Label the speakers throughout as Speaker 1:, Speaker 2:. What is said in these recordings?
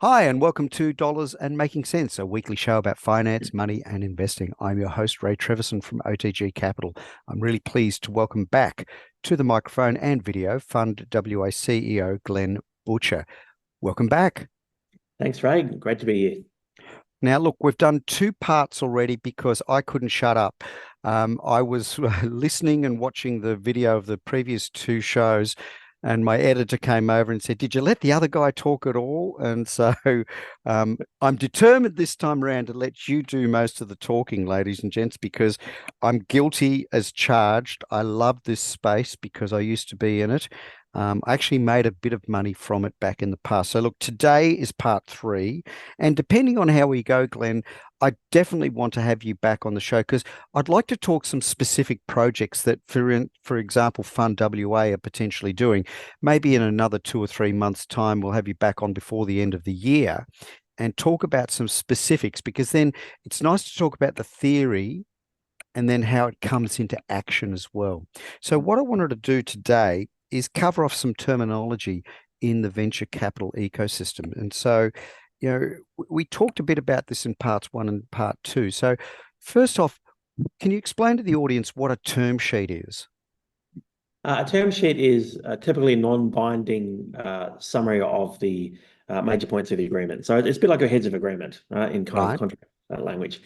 Speaker 1: Hi, and welcome to Dollars and Making Sense, a weekly show about finance, money, and investing. I'm your host, Ray Treverson from OTG Capital. I'm really pleased to welcome back to the microphone and video FundWA CEO Glenn Butcher. Welcome back.
Speaker 2: Thanks, Ray. Great to be here.
Speaker 1: Now, look, we've done two parts already because I couldn't shut up. I was listening and watching the video of the previous two shows, and my editor came over and said, "Did you let the other guy talk at all?" And so I'm determined this time around to let you do most of the talking, ladies and gents, because I'm guilty as charged. I love this space because I used to be in it. I actually made a bit of money from it back in the past. So, look, today is part three. And depending on how we go, Glenn, I definitely want to have you back on the show because I'd like to talk some specific projects that, for example, FundWA are potentially doing. Maybe in another 2 or 3 months' time, we'll have you back on before the end of the year and talk about some specifics because then it's nice to talk about the theory and then how it comes into action as well. So, what I wanted to do today is cover off some terminology in the venture capital ecosystem. And so, we talked a bit about this in parts one and part two. So, first off, can you explain to the audience what a term sheet is?
Speaker 2: A term sheet is typically a non-binding summary of the major points of the agreement. So it's a bit like a heads of agreement, right, in kind of
Speaker 1: Right.
Speaker 2: contract language.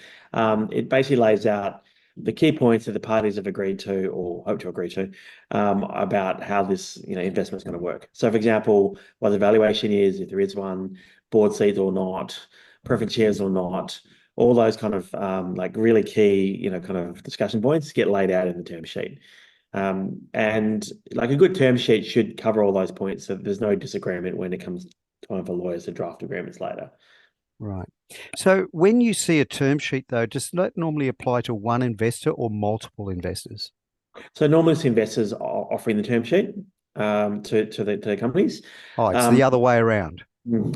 Speaker 2: It basically lays out the key points that the parties have agreed to or hope to agree to about how this investment is going to work. So, for example, what the valuation is, if there is one, board seats or not, preference shares or not, all those kind of like really key kind of discussion points get laid out in the term sheet. And like a good term sheet should cover all those points so there's no disagreement when it comes time for lawyers to draft agreements later.
Speaker 1: Right. So when you see a term sheet, though, does that normally apply to one investor or multiple investors?
Speaker 2: So normally it's investors are offering the term sheet to the companies.
Speaker 1: Oh, it's the
Speaker 2: Um,
Speaker 1: other way around.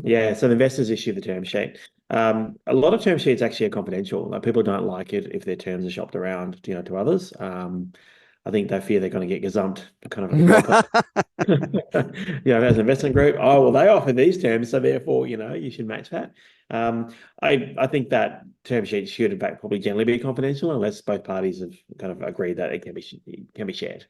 Speaker 2: yeah, so the investors issue the term sheet. A lot of term sheets actually are confidential. Like people don't like it if their terms are shopped around, to others. I think they fear they're going to get gazumped, kind of like a as an investment group, oh, well, they offer these terms, so therefore, you should match that. I think that term sheet should, in fact, probably generally be confidential unless both parties have kind of agreed that it can be shared.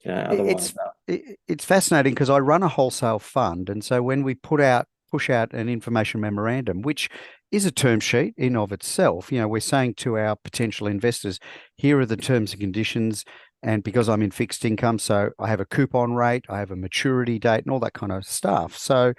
Speaker 2: Otherwise,
Speaker 1: It's it's fascinating because I run a wholesale fund, and so when we push out an information memorandum, which is a term sheet in of itself, we're saying to our potential investors, here are the terms and conditions. And because I'm in fixed income, so I have a coupon rate, I have a maturity date, and all that kind of stuff. So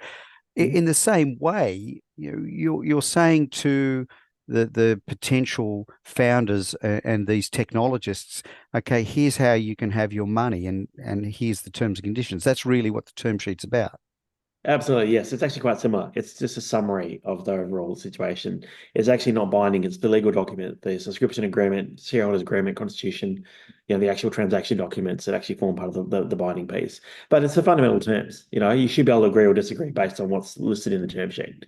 Speaker 1: in the same way, you're saying to the potential founders and these technologists, okay, here's how you can have your money, and here's the terms and conditions. That's really what the term sheet's about.
Speaker 2: absolutely, yes. It's actually quite similar. It's just a summary of the overall situation. It's actually not binding. It's the legal document, the subscription agreement, shareholders agreement, constitution, the actual transaction documents that actually form part of the binding piece. But it's the fundamental terms. You should be able to agree or disagree based on what's listed in the term sheet.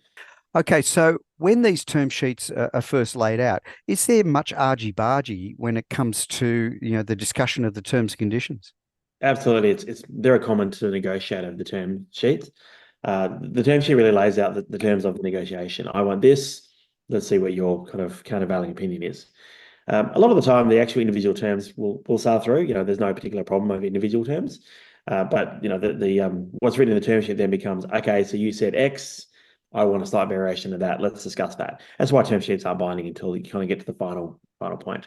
Speaker 1: Okay, so when these term sheets are first laid out, is there much argy-bargy when it comes to, the discussion of the terms and conditions?
Speaker 2: Absolutely, it's very common to negotiate over the term sheet. The term sheet really lays out the terms of the negotiation. I want this. Let's see what your kind of countervailing opinion is. A lot of the time, the actual individual terms will sail through. There's no particular problem over individual terms. But the what's written in the term sheet then becomes okay. So you said X. I want a slight variation of that. Let's discuss that. That's why term sheets aren't binding until you kind of get to the final point.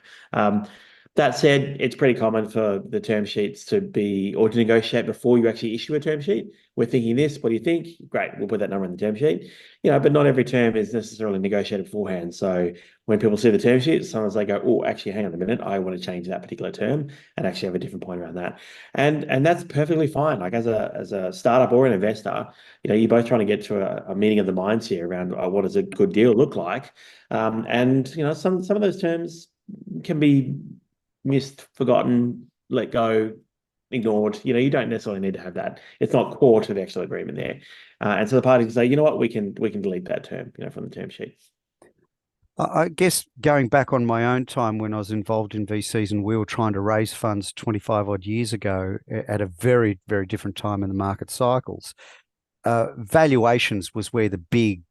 Speaker 2: That said, it's pretty common for the term sheets to be or to negotiate before you actually issue a term sheet. We're thinking this. What do you think? Great. We'll put that number in the term sheet. But not every term is necessarily negotiated beforehand. So when people see the term sheet, sometimes they go, "Oh, actually, hang on a minute. I want to change that particular term and actually have a different point around that." And that's perfectly fine. Like as a startup or an investor, you're both trying to get to a meeting of the minds here around what does a good deal look like. And some of those terms can be missed, forgotten, let go, ignored. You don't necessarily need to have that. It's not core to the actual agreement there. And so the parties can say, you know what, we can delete that term, from the term sheet.
Speaker 1: I guess going back on my own time when I was involved in VCs and we were trying to raise funds 25 odd years ago at a very, very different time in the market cycles, valuations was where the big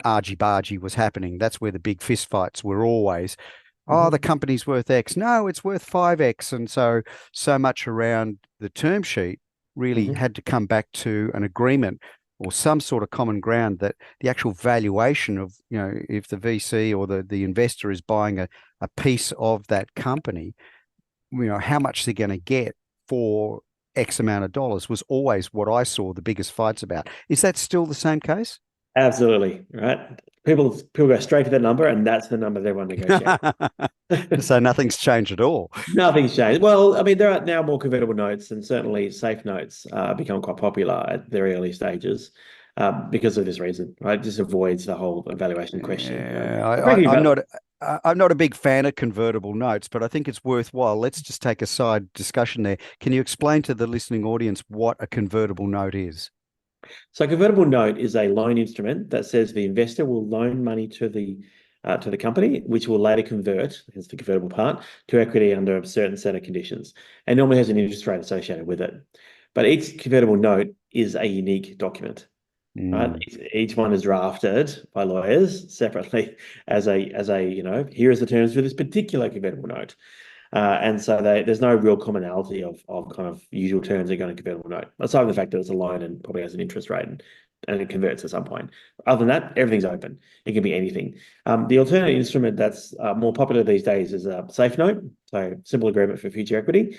Speaker 1: argy-bargy was happening. That's where the big fist fights were always. Oh, the
Speaker 2: Mhm.
Speaker 1: company's worth X. No, it's worth 5X. And so much around the term sheet really
Speaker 2: Mhm.
Speaker 1: had to come back to an agreement or some sort of common ground that the actual valuation of, if the VC or the investor is buying a piece of that company, how much they're going to get for X amount of dollars was always what I saw the biggest fights about. Is that still the same case?
Speaker 2: Absolutely, right? People go straight to that number, and that's the number they want to negotiate.
Speaker 1: So nothing's changed at all.
Speaker 2: Nothing's changed. Well, I mean, there are now more convertible notes, and certainly safe notes become quite popular at very early stages because of this reason, right? It just avoids the whole evaluation question.
Speaker 1: Yeah,
Speaker 2: Frankly,
Speaker 1: I'm not a big fan of convertible notes, but I think it's worthwhile. Let's just take a side discussion there. Can you explain to the listening audience what a convertible note is?
Speaker 2: so a convertible note is a loan instrument that says the investor will loan money to the company, which will later convert, hence the convertible part, to equity under a certain set of conditions, and normally has an interest rate associated with it. But each convertible note is a unique document. Right?
Speaker 1: Mm.
Speaker 2: Each one is drafted by lawyers separately as a here is the terms for this particular convertible note. And so there's no real commonality of kind of usual terms that go in a convertible note, aside from the fact that it's a loan and probably has an interest rate and it converts at some point. Other than that, everything's open. It can be anything. The alternate instrument that's more popular these days is a safe note, so simple agreement for future equity,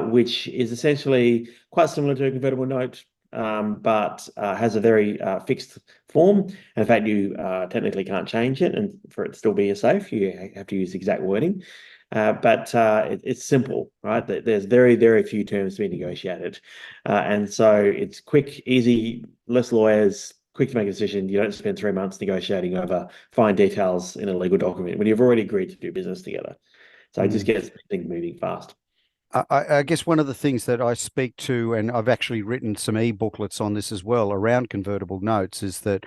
Speaker 2: which is essentially quite similar to a convertible note, but has a very fixed form. And in fact, you technically can't change it, and for it to still be a safe, you have to use exact wording. But it's simple, right? There's very, very few terms to be negotiated. And so it's quick, easy, less lawyers, quick to make a decision. You don't spend 3 months negotiating over fine details in a legal document when you've already agreed to do business together. So it just
Speaker 1: Mm.
Speaker 2: gets things moving fast.
Speaker 1: I guess one of the things that I speak to, and I've actually written some e-booklets on this as well around convertible notes, is that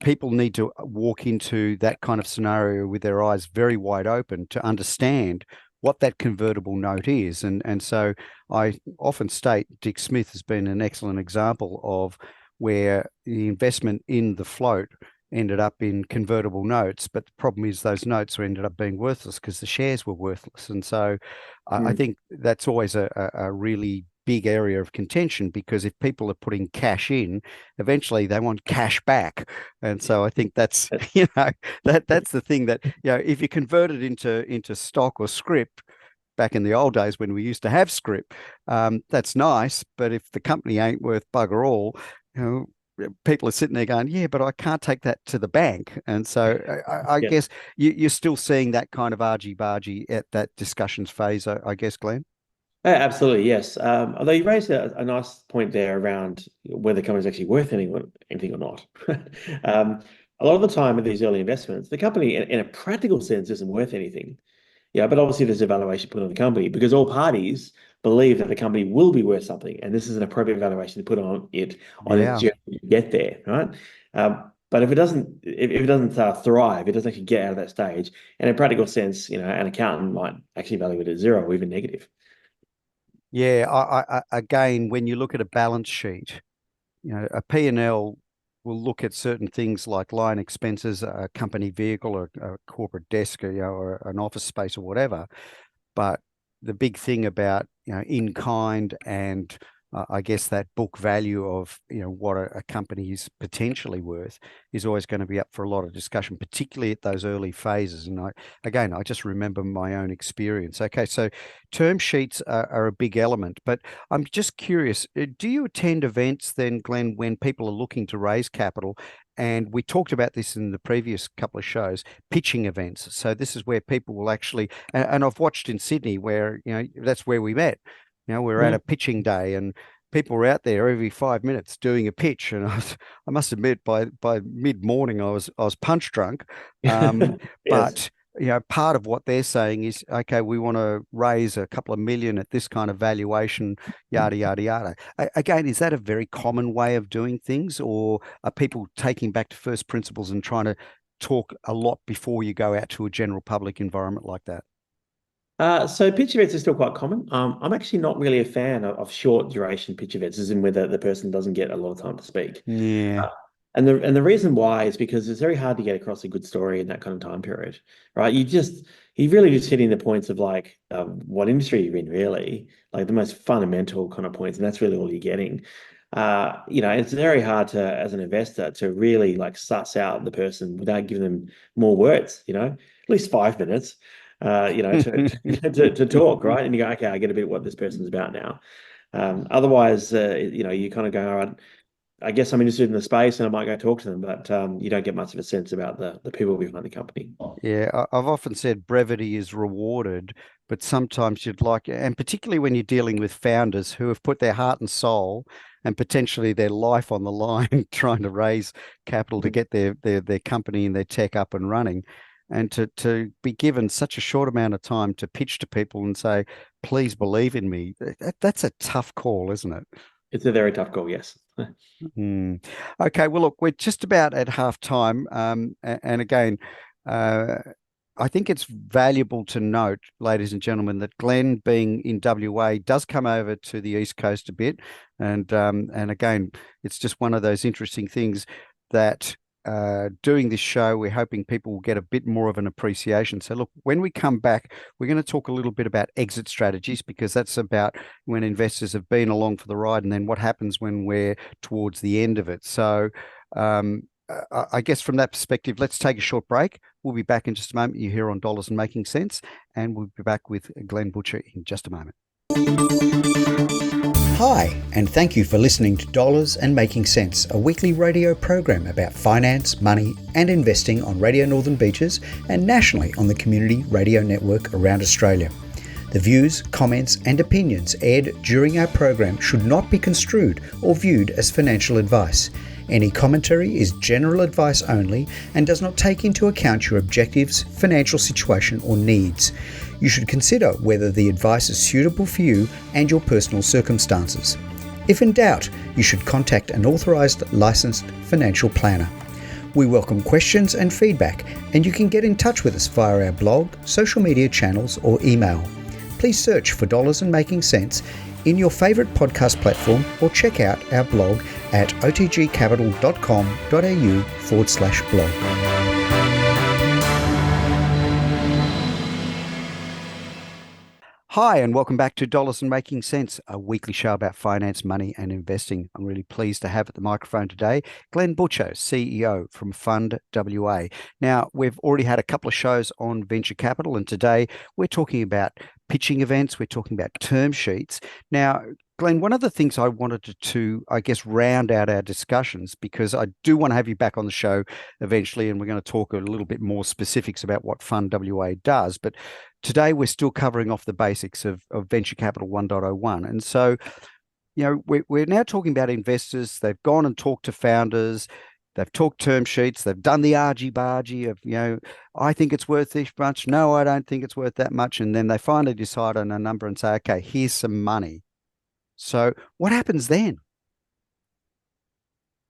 Speaker 1: people need to walk into that kind of scenario with their eyes very wide open to understand what that convertible note is. And so I often state Dick Smith has been an excellent example of where the investment in the float ended up in convertible notes, but the problem is those notes ended up being worthless because the shares were worthless. And so I
Speaker 2: Mm.
Speaker 1: think that's always a really big area of contention, because if people are putting cash in, eventually they want cash back. And so I think that's that's the thing that if you convert it into stock or script back in the old days when we used to have script, that's nice. But if the company ain't worth bugger all, people are sitting there going, yeah, but I can't take that to the bank. And so I
Speaker 2: Yeah.
Speaker 1: guess you're still seeing that kind of argy-bargy at that discussions phase, I guess, Glenn.
Speaker 2: Absolutely, yes. Although you raised a nice point there around whether the company's actually worth anything or not. Um, a lot of the time with these early investments, the company, in a practical sense, isn't worth anything. Yeah, but obviously there's a valuation put on the company because all parties believe that the company will be worth something, and this is an appropriate valuation to put on it on its
Speaker 1: Yeah.
Speaker 2: journey to get there, right? But if it doesn't thrive, it doesn't actually get out of that stage. And in a practical sense, an accountant might actually value it at zero or even negative.
Speaker 1: Yeah. Again, when you look at a balance sheet, a P&L will look at certain things like line expenses, a company vehicle, or a corporate desk, or an office space or whatever. But the big thing about in kind and I guess that book value of what a company is potentially worth is always going to be up for a lot of discussion, particularly at those early phases. And I just remember my own experience. Okay, so term sheets are a big element, but I'm just curious, do you attend events then, Glenn, when people are looking to raise capital? And we talked about this in the previous couple of shows, pitching events. So this is where people will actually, and I've watched in Sydney where, that's where we met. We're at a
Speaker 2: Mhm.
Speaker 1: pitching day and people were out there every 5 minutes doing a pitch. And I must admit, by mid morning, I was punch drunk. Um,
Speaker 2: Yes.
Speaker 1: but part of what they're saying is, okay, we want to raise a couple of million at this kind of valuation, yada yada yada. Again, is that a very common way of doing things, or are people taking back to first principles and trying to talk a lot before you go out to a general public environment like that?
Speaker 2: So pitch events are still quite common. I'm actually not really a fan of short duration pitch events, as in where the person doesn't get a lot of time to speak.
Speaker 1: Yeah.
Speaker 2: And the reason why is because it's very hard to get across a good story in that kind of time period, right? You really just hitting the points of like what industry you're in, really, like the most fundamental kind of points, and that's really all you're getting. It's very hard to, as an investor, to really like suss out the person without giving them more words, at least 5 minutes, to talk, right? And you go, okay, I get a bit what this person's about now. Otherwise, you kind of go, all right, I guess I'm interested in the space and I might go talk to them, but you don't get much of a sense about the people behind the company.
Speaker 1: Yeah, I've often said brevity is rewarded, but sometimes you'd like, and particularly when you're dealing with founders who have put their heart and soul and potentially their life on the line trying to raise capital to get their company and their tech up and running. And to be given such a short amount of time to pitch to people and say, please believe in me, that's a tough call, isn't it?
Speaker 2: It's a very tough call, yes.
Speaker 1: Mm. Okay, well, look, we're just about at half time. And again, uh, I think it's valuable to note, ladies and gentlemen, that Glenn, being in WA, does come over to the East Coast a bit. And again, it's just one of those interesting things that doing this show, we're hoping people will get a bit more of an appreciation. So, look, when we come back, we're going to talk a little bit about exit strategies because that's about when investors have been along for the ride and then what happens when we're towards the end of it. So, I guess from that perspective, let's take a short break. We'll be back in just a moment. You're here on Dollars and Making Sense, and we'll be back with Glenn Butcher in just a moment.
Speaker 3: Hi, and thank you for listening to Dollars and Making Sense, a weekly radio program about finance, money, and investing on Radio Northern Beaches and nationally on the Community Radio Network around Australia. The views, comments, and opinions aired during our program should not be construed or viewed as financial advice. Any commentary is general advice only and does not take into account your objectives, financial situation, or needs. You should consider whether the advice is suitable for you and your personal circumstances. If in doubt, you should contact an authorised licensed financial planner. We welcome questions and feedback, and you can get in touch with us via our blog, social media channels, or email. Please search for Dollars and Making Sense in your favourite podcast platform or check out our blog at otgcapital.com.au/blog.
Speaker 1: Hi, and welcome back to Dollars and Making Sense, a weekly show about finance, money, and investing. I'm really pleased to have at the microphone today Glenn Butcher, CEO from FundWA. Now, we've already had a couple of shows on venture capital, and today we're talking about pitching events, we're talking about term sheets. Now, Glenn, one of the things I wanted to, I guess, round out our discussions, because I do want to have you back on the show eventually, and we're going to talk a little bit more specifics about what FundWA does. But today we're still covering off the basics of Venture Capital 1.01. And so, we're now talking about investors. They've gone and talked to founders. They've talked term sheets. They've done the argy-bargy of, I think it's worth this much. No, I don't think it's worth that much. And then they finally decide on a number and say, okay, here's some money. So what happens then?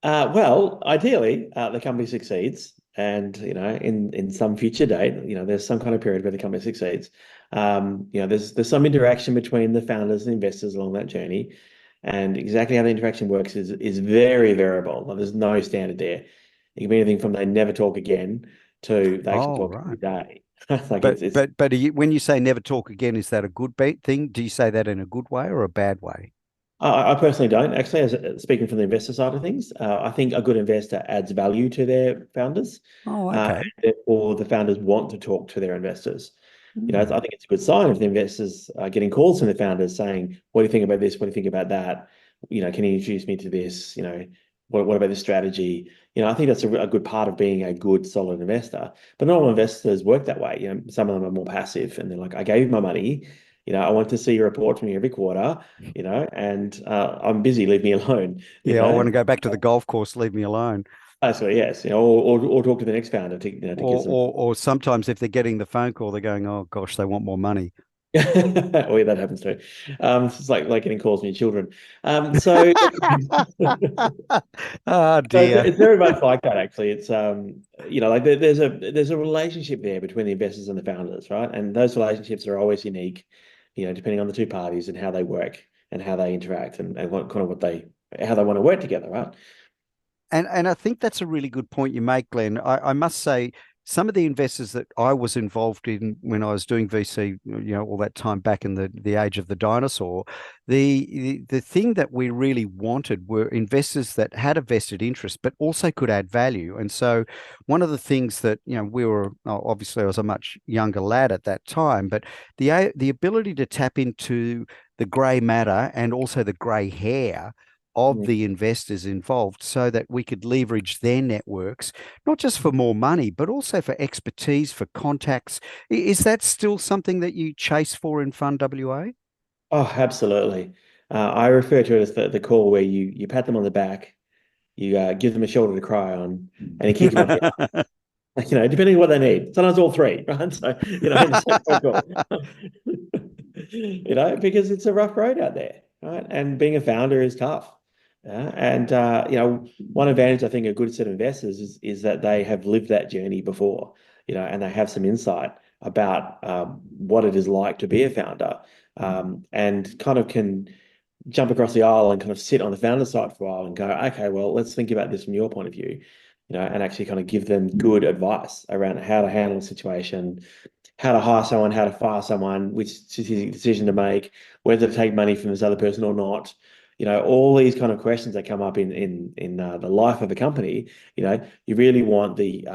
Speaker 2: Well, ideally, the company succeeds, and in some future date, there's some kind of period where the company succeeds. There's some interaction between the founders and investors along that journey, and exactly how the interaction works is very variable. Like, there's no standard there. It can be anything from they never talk again to they actually talk every day.
Speaker 1: When you say never talk again, is that a good thing? Do you say that in a good way or a bad way?
Speaker 2: I personally don't. Actually, speaking from the investor side of things, I think a good investor adds value to their founders.
Speaker 1: Oh, okay.
Speaker 2: Therefore, the founders want to talk to their investors. I
Speaker 1: Mm.
Speaker 2: think it's a good sign if the investors are getting calls from the founders saying, "What do you think about this? What do you think about that? Can you introduce me to this? What about this strategy?" I think that's a good part of being a good, solid investor. But not all investors work that way. Some of them are more passive, and they're like, "I gave you my money. I want to see a report from you every quarter. And I'm busy. Leave me alone." You
Speaker 1: Yeah, I want
Speaker 2: know.
Speaker 1: to go back to the golf course. Leave me alone.
Speaker 2: Basically, yes. Or talk to the next founder to get
Speaker 1: Or,
Speaker 2: some.
Speaker 1: or sometimes if they're getting the phone call, they're going, "Oh gosh, they want more money."
Speaker 2: Oh, yeah, that happens too. It's like getting calls from your children. So
Speaker 1: Oh
Speaker 2: So it's,
Speaker 1: dear.
Speaker 2: it's very much like that, actually. It's like there's a relationship there between the investors and the founders, right? And those relationships are always unique, depending on the two parties and how they work and how they interact and what how they want to work together, right?
Speaker 1: And I think that's a really good point you make, Glenn. I must say, some of the investors that I was involved in when I was doing VC, all that time back in the age of the dinosaur, the thing that we really wanted were investors that had a vested interest, but also could add value. And so, one of the things that we were obviously I was a much younger lad at that time, but the ability to tap into the grey matter and also the grey hair of the investors involved so that we could leverage their networks, not just for more money, but also for expertise, for contacts. Is that still something that you chase for in FundWA?
Speaker 2: Oh, absolutely. I refer to it as the call where you pat them on the back, you give them a shoulder to cry on, and you kick them off the arm. Depending on what they need. Sometimes all three, right? So, it's so cool. Because it's a rough road out there, right? And being a founder is tough. And one advantage I think a good set of investors is that they have lived that journey before, and they have some insight about what it is like to be a founder, and kind of can jump across the aisle and kind of sit on the founder side for a while and go, okay, well, let's think about this from your point of view, and actually kind of give them good advice around how to handle a situation, how to hire someone, how to fire someone, which strategic decision to make, whether to take money from this other person or not. All these kind of questions that come up in the life of a company. You really want the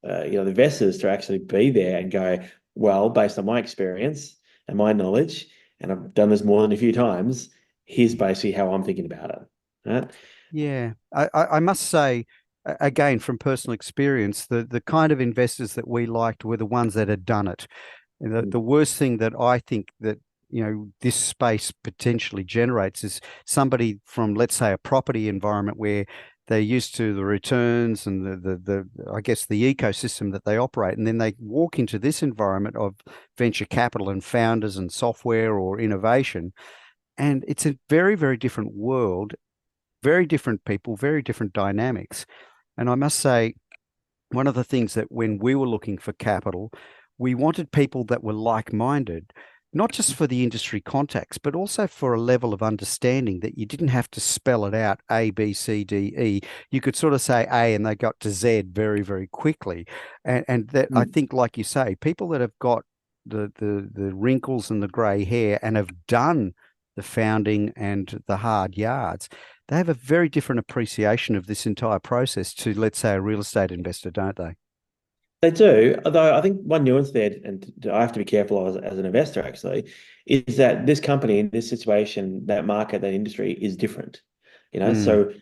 Speaker 2: investors to actually be there and go, well, based on my experience and my knowledge, and I've done this more than a few times, here's basically how I'm thinking about it. Right?
Speaker 1: Yeah, I must say, again, from personal experience, the kind of investors that we liked were the ones that had done it. And the worst thing that I think that this space potentially generates is somebody from, let's say, a property environment where they're used to the returns and the I guess the ecosystem that they operate, and then they walk into this environment of venture capital and founders and software or innovation, and it's a very, very different world, very different people, very different dynamics. And I must say, one of the things that when we were looking for capital, we wanted people that were like-minded, not just for the industry contacts, but also for a level of understanding that you didn't have to spell it out A, B, C, D, E. You could sort of say A and they got to Z very, very quickly. And that I think, like you say, people that have got the wrinkles and the grey hair and have done the founding and the hard yards, they have a very different appreciation of this entire process to, let's say, a real estate investor, don't they?
Speaker 2: They do, although I think one nuance there, and I have to be careful as an investor actually, is that this company in this situation, that market, that industry is different. So,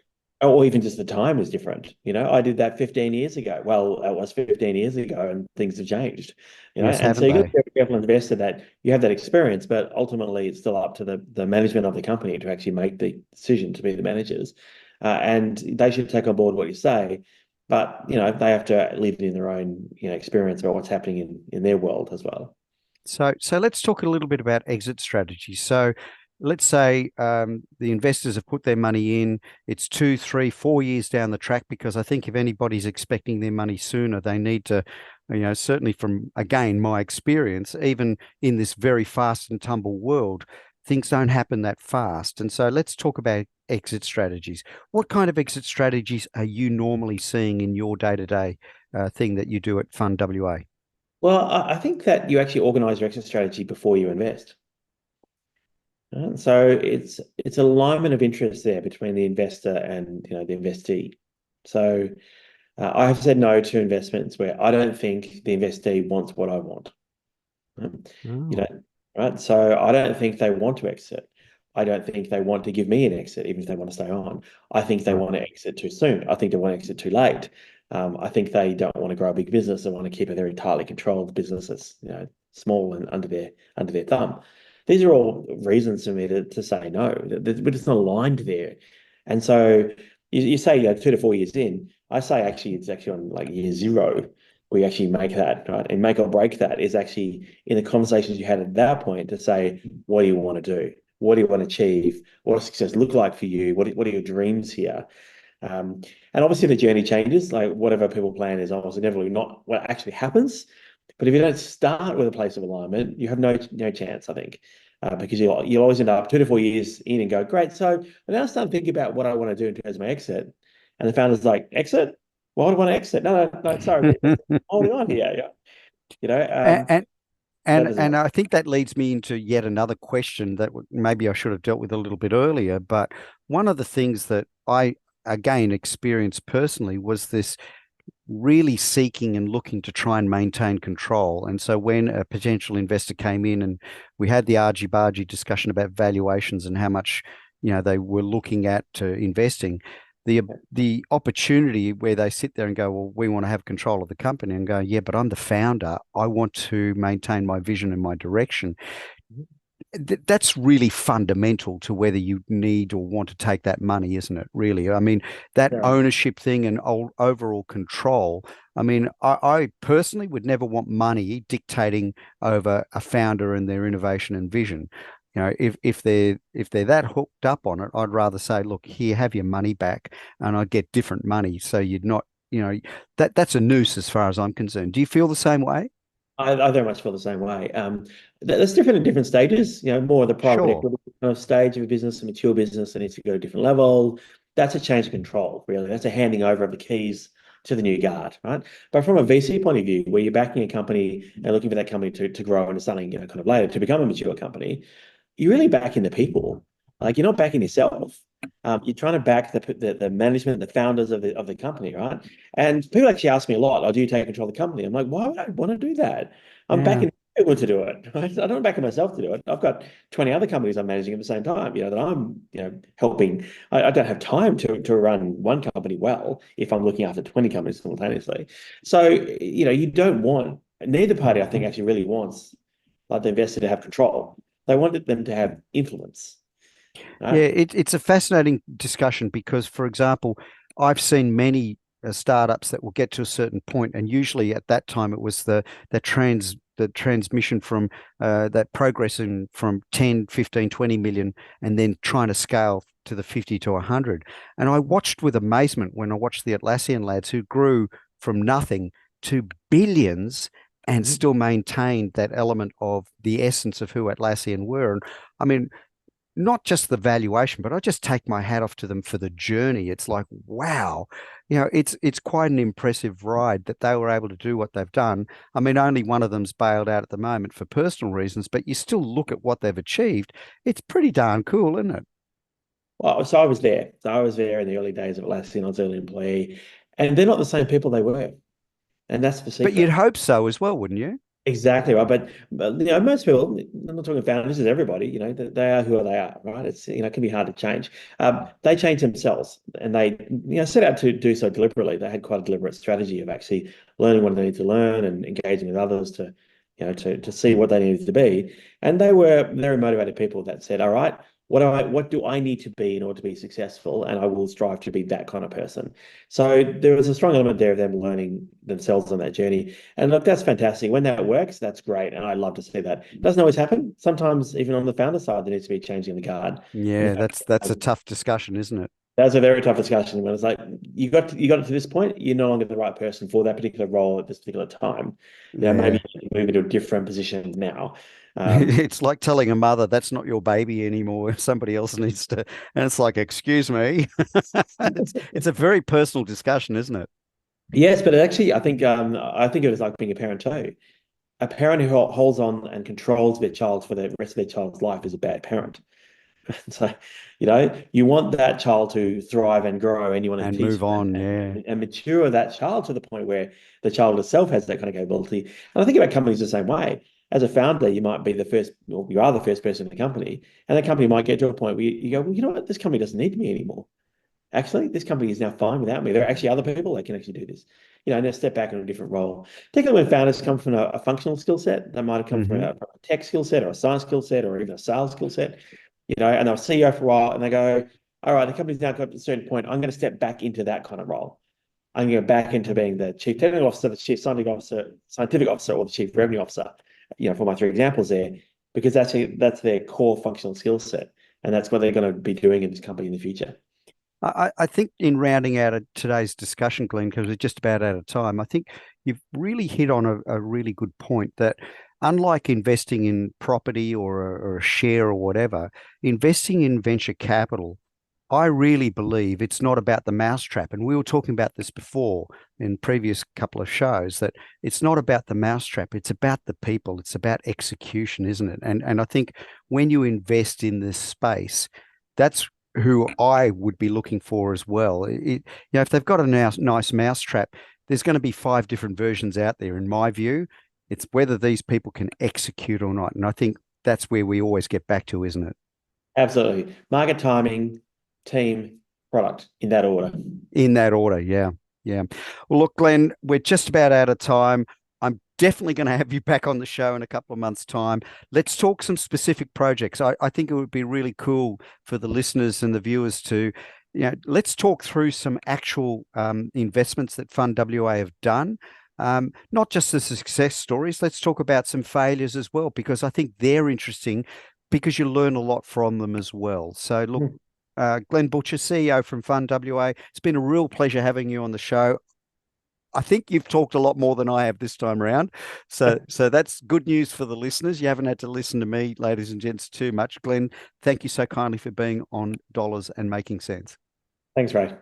Speaker 2: or even just the time is different. I did that 15 years ago. Well, it was 15 years ago, and things have changed.
Speaker 1: Yes,
Speaker 2: And so
Speaker 1: haven't
Speaker 2: you got to
Speaker 1: they?
Speaker 2: be careful investor that you have that experience, but ultimately it's still up to the management of the company to actually make the decision to be the managers, and they should take on board what you say. But they have to live in their own experience about what's happening in their world as well.
Speaker 1: So let's talk a little bit about exit strategy. So let's say the investors have put their money in. It's 2, 3, 4 years down the track, because I think if anybody's expecting their money sooner, they need to, certainly from, again, my experience, even in this very fast and tumble world, things don't happen that fast. And so let's talk about exit strategies. What kind of exit strategies are you normally seeing in your day-to-day thing that you do at FundWA?
Speaker 2: Well, I think that you actually organize your exit strategy before you invest. So it's alignment of interest there between the investor and the investee. So I have said no to investments where I don't think the investee wants what I want.
Speaker 1: Oh.
Speaker 2: Right? So I don't think they want to exit. I don't think they want to give me an exit, even if they want to stay on. I think they
Speaker 1: Right.
Speaker 2: want to exit too soon. I think they want to exit too late. I think they don't want to grow a big business. They want to keep a very tightly controlled business that's small and under their thumb. These are all reasons for me to say no. But it's not aligned there. And so you say 2 to 4 years in. I say actually it's actually on like year zero we actually make that, right? And make or break that is actually in the conversations you had at that point to say, what do you want to do? What do you want to achieve? What does success look like for you? What are your dreams here? And obviously the journey changes, like whatever people plan is obviously never really not what actually happens. But if you don't start with a place of alignment, you have no chance, I think, because you'll always end up 2 to 4 years in and go, great. So I'm now starting to think about what I want to do in terms of my exit. And the founder's like, exit? Why would I want to exit? No, sorry, we're holding on here. Yeah.
Speaker 1: And, and
Speaker 2: That
Speaker 1: and
Speaker 2: doesn't
Speaker 1: and
Speaker 2: work.
Speaker 1: I think that leads me into yet another question that maybe I should have dealt with a little bit earlier. But one of the things that I again experienced personally was this really seeking and looking to try and maintain control. And so when a potential investor came in and we had the argy-bargy discussion about valuations and how much, they were looking at investing, the opportunity where they sit there and go, well, we want to have control of the company, and go, yeah, but I'm the founder. I want to maintain my vision and my direction. That's really fundamental to whether you need or want to take that money, isn't it? Really, I mean, that
Speaker 2: Yeah.
Speaker 1: ownership thing and overall control. I mean, I personally would never want money dictating over a founder and their innovation and vision. If they're that hooked up on it, I'd rather say, look, here, have your money back, and I'd get different money. So you'd not, that's a noose as far as I'm concerned. Do you feel the same way?
Speaker 2: I very much feel the same way. That's different at different stages. More of the private
Speaker 1: Sure.
Speaker 2: equity kind of stage of a business, a mature business that needs to go to a different level. That's a change of control, really. That's a handing over of the keys to the new guard, right? But from a VC point of view, where you're backing a company and looking for that company to grow into something, kind of later to become a mature company, you're really backing the people. Like you're not backing yourself. You're trying to back the management, the founders of the company, right? And people actually ask me a lot, "Oh, do you take control of the company?" I'm like, "Why would I want to do that? I'm
Speaker 1: Yeah.
Speaker 2: backing people to do it. Right? I don't back myself to do it. I've got 20 other companies I'm managing at the same time. That I'm helping. I don't have time to run one company well if I'm looking after 20 companies simultaneously. So you don't want neither party. I think actually really wants like the investor to have control. They wanted them to have influence.
Speaker 1: Yeah,
Speaker 2: Right?
Speaker 1: it's a fascinating discussion because, for example, I've seen many startups that will get to a certain point, and usually at that time it was the transmission from that progressing from 10, 15, 20 million, and then trying to scale to the 50 to 100. And I watched with amazement when I watched the Atlassian lads who grew from nothing to billions and
Speaker 2: Mhm.
Speaker 1: still maintained that element of the essence of who Atlassian were. And I mean, not just the valuation, but I just take my hat off to them for the journey. It's like, wow, it's quite an impressive ride that they were able to do what they've done. I mean, only one of them's bailed out at the moment for personal reasons, but you still look at what they've achieved. It's pretty darn cool, isn't it?
Speaker 2: Well, so I was there. So I was there in the early days of Atlassian. I was early employee, and they're not the same people they were, and that's the
Speaker 1: But you'd
Speaker 2: secret.
Speaker 1: hope so as well, wouldn't you?
Speaker 2: Exactly right. But most people, I'm not talking founders, this is everybody, they are who they are, right? It's, it can be hard to change. They change themselves and they, set out to do so deliberately. They had quite a deliberate strategy of actually learning what they need to learn and engaging with others to see what they needed to be. And they were very motivated people that said, all right, what do I need to be in order to be successful? And I will strive to be that kind of person. So there was a strong element there of them learning themselves on that journey. And look, that's fantastic. When that works, that's great. And I love to see that. It doesn't always happen. Sometimes even on the founder side, there needs to be changing the guard.
Speaker 1: Yeah, that's a tough discussion, isn't it?
Speaker 2: That's a very tough discussion when it's like you got it to this point, you're no longer the right person for that particular role at this particular time. Maybe
Speaker 1: Yeah.
Speaker 2: you should move into a different position now. Um,
Speaker 1: It's like telling a mother that's not your baby anymore. Somebody else needs to, and it's like, excuse me. It's a very personal discussion, isn't it?
Speaker 2: yes, but actually, I think it was like being a parent too. A parent who holds on and controls their child for the rest of their child's life is a bad parent. So, you want that child to thrive and grow, and you want to
Speaker 1: And
Speaker 2: teach
Speaker 1: move
Speaker 2: them
Speaker 1: on.
Speaker 2: and,
Speaker 1: Yeah.
Speaker 2: and, and mature that child to the point where the child itself has that kind of capability. And I think about companies the same way. As a founder, you might be the first, or you are the first person in the company, and the company might get to a point where you go, well, you know what, this company doesn't need me anymore. Actually, this company is now fine without me. There are actually other people that can actually do this. And they step back in a different role. Particularly when founders come from a functional skill set, they might have come
Speaker 1: Hmm.
Speaker 2: from a tech skill set or a science skill set or even a sales skill set, and they're CEO for a while and they go, all right, the company's now got to a certain point. I'm going to step back into that kind of role. I'm going to go back into being the chief technical officer, the chief scientific officer, or the chief revenue officer, for my three examples there, because that's their core functional skill set. And that's what they're going to be doing in this company in the future.
Speaker 1: I think in rounding out today's discussion, Glenn, because we're just about out of time, I think you've really hit on a really good point that unlike investing in property or a share or whatever, investing in venture capital I really believe it's not about the mousetrap. And we were talking about this before in previous couple of shows, that it's not about the mousetrap. It's about the people. It's about execution, isn't it? And I think when you invest in this space, that's who I would be looking for as well. If they've got a nice mousetrap, there's going to be 5 different versions out there, in my view. It's whether these people can execute or not. And I think that's where we always get back to, isn't it?
Speaker 2: Absolutely. Market timing, team, product, in that order.
Speaker 1: In that order, yeah. Yeah. Well, look, Glenn, we're just about out of time. I'm definitely going to have you back on the show in a couple of months' time. Let's talk some specific projects. I think it would be really cool for the listeners and the viewers to, let's talk through some actual investments that FundWA have done. Not just the success stories. Let's talk about some failures as well, because I think they're interesting because you learn a lot from them as well. So look, Glenn Butcher, CEO from FundWA, it's been a real pleasure having you on the show. I think you've talked a lot more than I have this time around. So that's good news for the listeners. You haven't had to listen to me, ladies and gents, too much. Glenn, thank you so kindly for being on Dollars and Making Sense.
Speaker 2: Thanks, Ray.